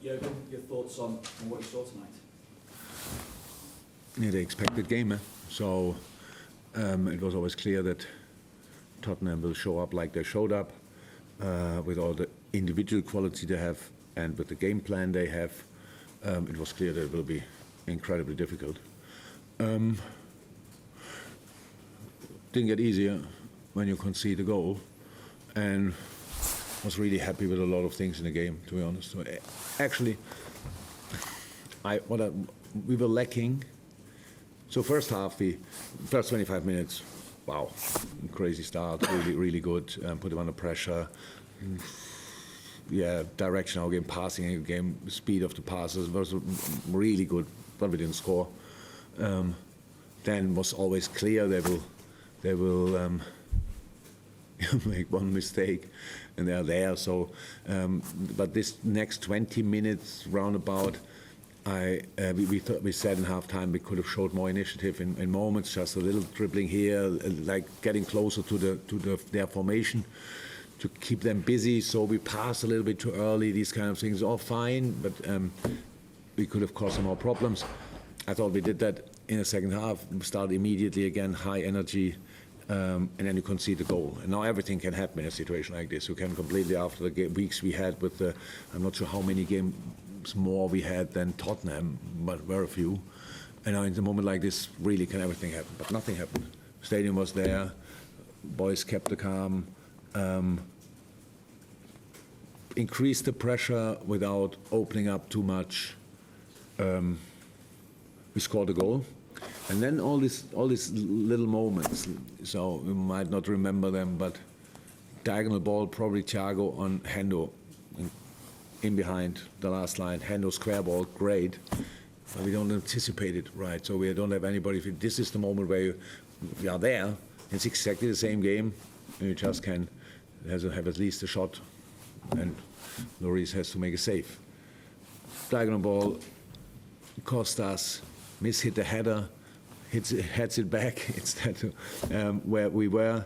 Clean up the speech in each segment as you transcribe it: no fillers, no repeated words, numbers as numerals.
Jürgen, your thoughts on what you saw tonight? Yeah, the expected game. So it was always clear that Tottenham will show up like they showed up, with all the individual quality they have and with the game plan they have. It was clear that it will be incredibly difficult. Didn't get easier when you concede a goal, and was really happy with a lot of things in the game, to be honest. So, actually, we were lacking. So first 25 minutes, wow, crazy start, really good. Put them under pressure. Yeah, direction of game, passing game, speed of the passes was really good, but we didn't score. Then was always clear they will make one mistake, and they are there. So, but this next 20 minutes roundabout, we said in halftime we could have showed more initiative in moments, just a little dribbling here, like getting closer to their formation, to keep them busy. So we passed a little bit too early. These kind of things are fine, but we could have caused some more problems. I thought we did that in the second half. We started immediately again, high energy, and then you concede the goal. And now everything can happen in a situation like this. You can completely, after the weeks we had with the, I'm not sure how many games more we had than Tottenham, but very few. And now in a moment like this, really can everything happen. But nothing happened. Stadium was there. Boys kept the calm. Increased the pressure without opening up too much. We scored a goal. And then all these little moments, so you might not remember them, but diagonal ball, probably Thiago on Hendo, in behind the last line. Hendo square ball, great, but we don't anticipate it right. So we don't have anybody. This is the moment where we are there. It's exactly the same game, and you just can have at least a shot, and Lloris has to make a save. Diagonal ball, cost us, hit the header. Heads it back instead of where we were.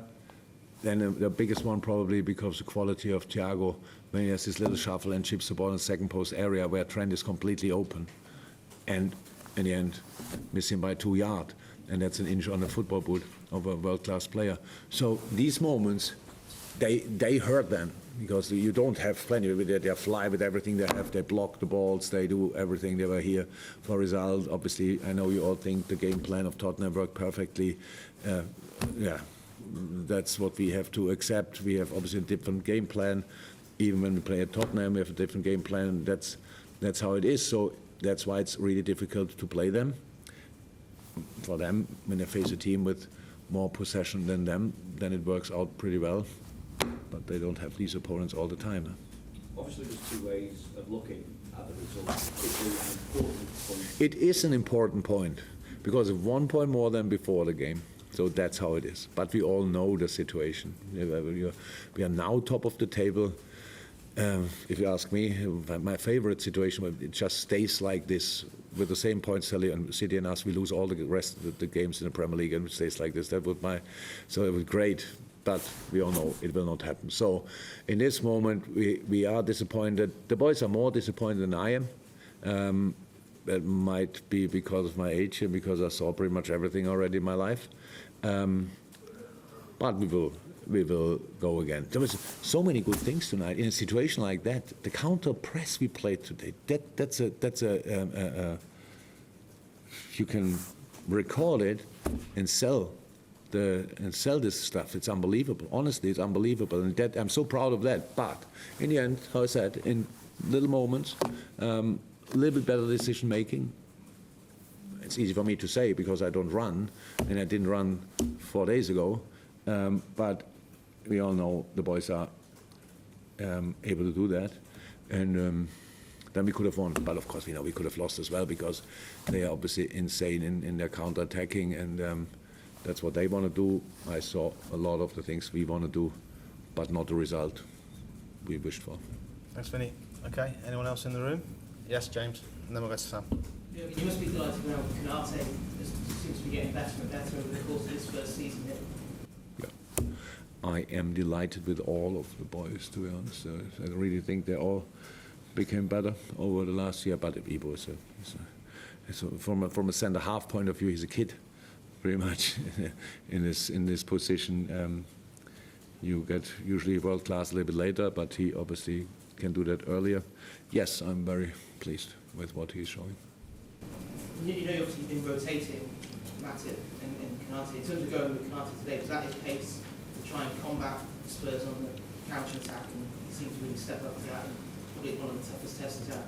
Then the biggest one probably because the quality of Thiago, when he has this little shuffle and chips the ball in the second post area where Trent is completely open, and in the end missing by 2 yards, and that's an inch on the football boot of a world-class player. So these moments, they hurt them because you don't have plenty of it. They fly with everything they have. They block the balls. They do everything. They were here for result. Obviously, I know you all think the game plan of Tottenham worked perfectly. Yeah, that's what we have to accept. We have obviously a different game plan. Even when we play at Tottenham, we have a different game plan. That's how it is. So that's why it's really difficult to play them. For them, when they face a team with more possession than them, then it works out pretty well. But they don't have these opponents all the time. Obviously, there's two ways of looking at the result. It's an important point. It is an important point because of 1 point more than before the game. So that's how it is. But we all know the situation. We are now top of the table. If you ask me, my favorite situation, it just stays like this with the same points, City and us. We lose all the rest of the games in the Premier League, and it stays like this. So it was great. But we all know it will not happen. So in this moment, we are disappointed. The boys are more disappointed than I am. That might be because of my age and because I saw pretty much everything already in my life. But we will go again. There was so many good things tonight in a situation like that. The counter press we played today. That's a you can record it and sell this stuff. It's unbelievable. Honestly, it's unbelievable, and I'm so proud of that. But in the end, how I said, in little moments, a little bit better decision making. It's easy for me to say because I don't run, and I didn't run 4 days ago. But we all know the boys are able to do that, and then we could have won. But of course, we know we could have lost as well because they are obviously insane in their counter-attacking, and that's what they want to do. I saw a lot of the things we want to do, but not the result we wished for. Thanks, Vinny. Okay, anyone else in the room? Yes, James, and then we'll go to Sam. You must be delighted now with Konate. Seems to be getting better and better over the course of this first season here. Yeah, I am delighted with all of the boys, to be honest. I really think they're all became better over the last year, but Ibo from a centre half point of view, he's a kid, pretty much in this position. You get usually world class a little bit later, but he obviously can do that earlier. Yes, I'm very pleased with what he's showing. You know, you've obviously been rotating Matip and Konate. In terms of going with Konate today, was that his pace to try and combat Spurs on the counter attack, and he seemed to really step up to that, and probably one of the toughest tests he's had?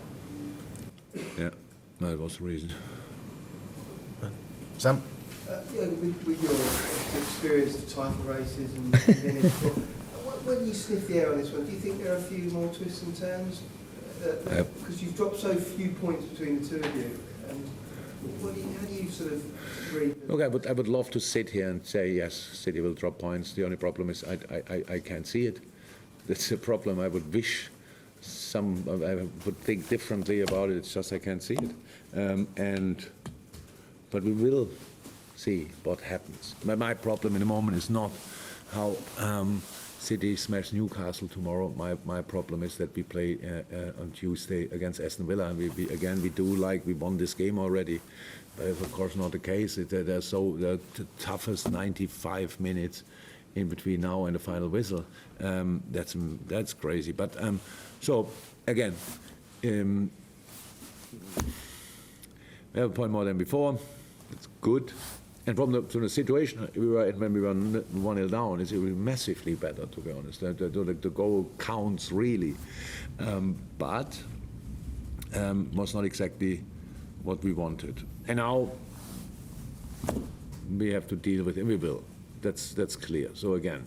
Yeah, that was the reason. Sam? Yeah, with your experience of title races and minutes, when you sniff the air on this one, do you think there are a few more twists and turns? Because you've dropped so few points between the two of you. How do you sort of read? Look, I would love to sit here and say yes, City will drop points. The only problem is I can't see it. That's a problem. I would wish I would think differently about it. It's just I can't see it. But we will see what happens. My problem in the moment is not how City smash Newcastle tomorrow. My problem is that we play on Tuesday against Aston Villa, and we do like we won this game already. But it's of course not the case. They're the toughest 95 minutes in between now and the final whistle. That's crazy. But so again, we have a point more than before. It's good. And from the situation we were in when we were 1-0 down, it's massively better, to be honest. The goal counts really. But was not exactly what we wanted. And now we have to deal with it, and we will. That's clear. So again,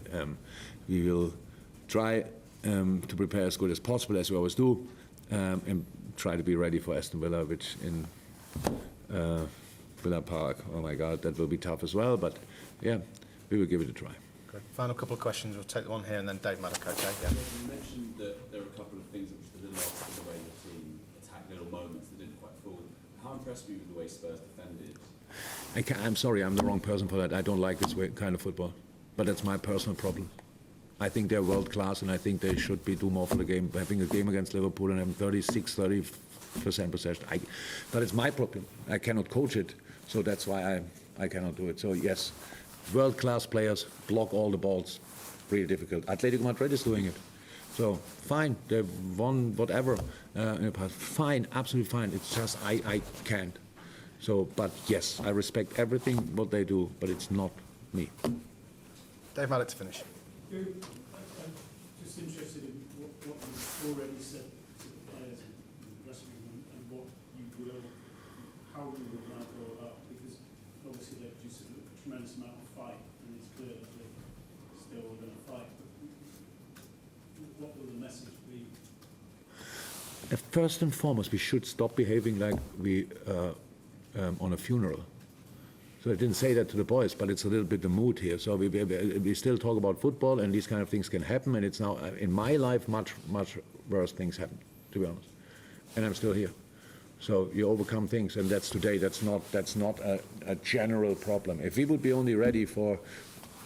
we will try to prepare as good as possible, as we always do, and try to be ready for Aston Villa, which in Villa Park, oh my God, that will be tough as well. But yeah, we will give it a try. Okay. Final couple of questions. We'll take the one here and then Dave Maddock. Okay. Yeah. You mentioned that there are a couple of things which were a little off in the way your team attacked, little moments that didn't quite fall. How impressed were you with the way Spurs defended? I'm sorry, I'm the wrong person for that. I don't like this kind of football, but that's my personal problem. I think they're world class, and I think they should do more for the game. Having a game against Liverpool and having 30% possession, but it's my problem. I cannot coach it, so that's why I cannot do it. So yes, world class players block all the balls. Really difficult. Atletico Madrid is doing it. So fine, they've won whatever in the past. Fine, absolutely fine. It's just I can't. So, but yes, I respect everything what they do, but it's not me. Dave Maddock to finish. I'm just interested in what you've already said to the players and the dressing room, and what you will, how you will now go about, because obviously they've produced a tremendous amount of fight, and it's clear that they're still going to fight. What will the message be? First and foremost, we should stop behaving like we on a funeral. So I didn't say that to the boys, but it's a little bit the mood here. So we still talk about football, and these kind of things can happen. And it's now in my life much worse things happen, to be honest. And I'm still here. So you overcome things, and that's today. That's not a general problem. If we would be only ready for,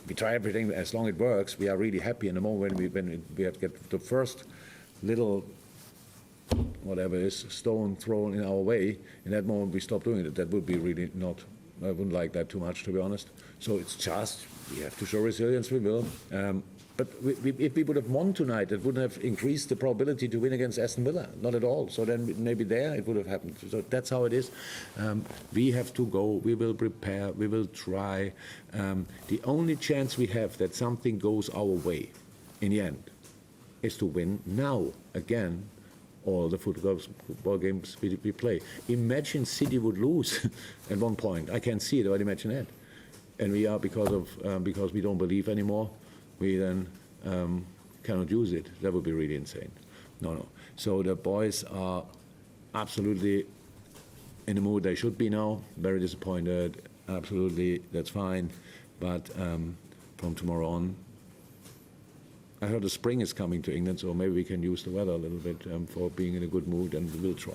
we try everything as long as it works. We are really happy in the moment when we have to get the first little, whatever it is, stone thrown in our way. In that moment, we stop doing it. That would be really not. I wouldn't like that too much, to be honest. So it's just we have to show resilience. We will. But if we would have won tonight, it wouldn't have increased the probability to win against Aston Villa. Not at all. So then maybe there it would have happened. So that's how it is. We have to go. We will prepare. We will try. The only chance we have that something goes our way, in the end, is to win now again. All the football games we play. Imagine City would lose at one point. I can't see it, but imagine that. And we are, because we don't believe anymore, we then cannot use it. That would be really insane. No. So the boys are absolutely in the mood they should be now. Very disappointed. Absolutely, that's fine. But from tomorrow on, I heard the spring is coming to England, so maybe we can use the weather a little bit for being in a good mood, and we'll try.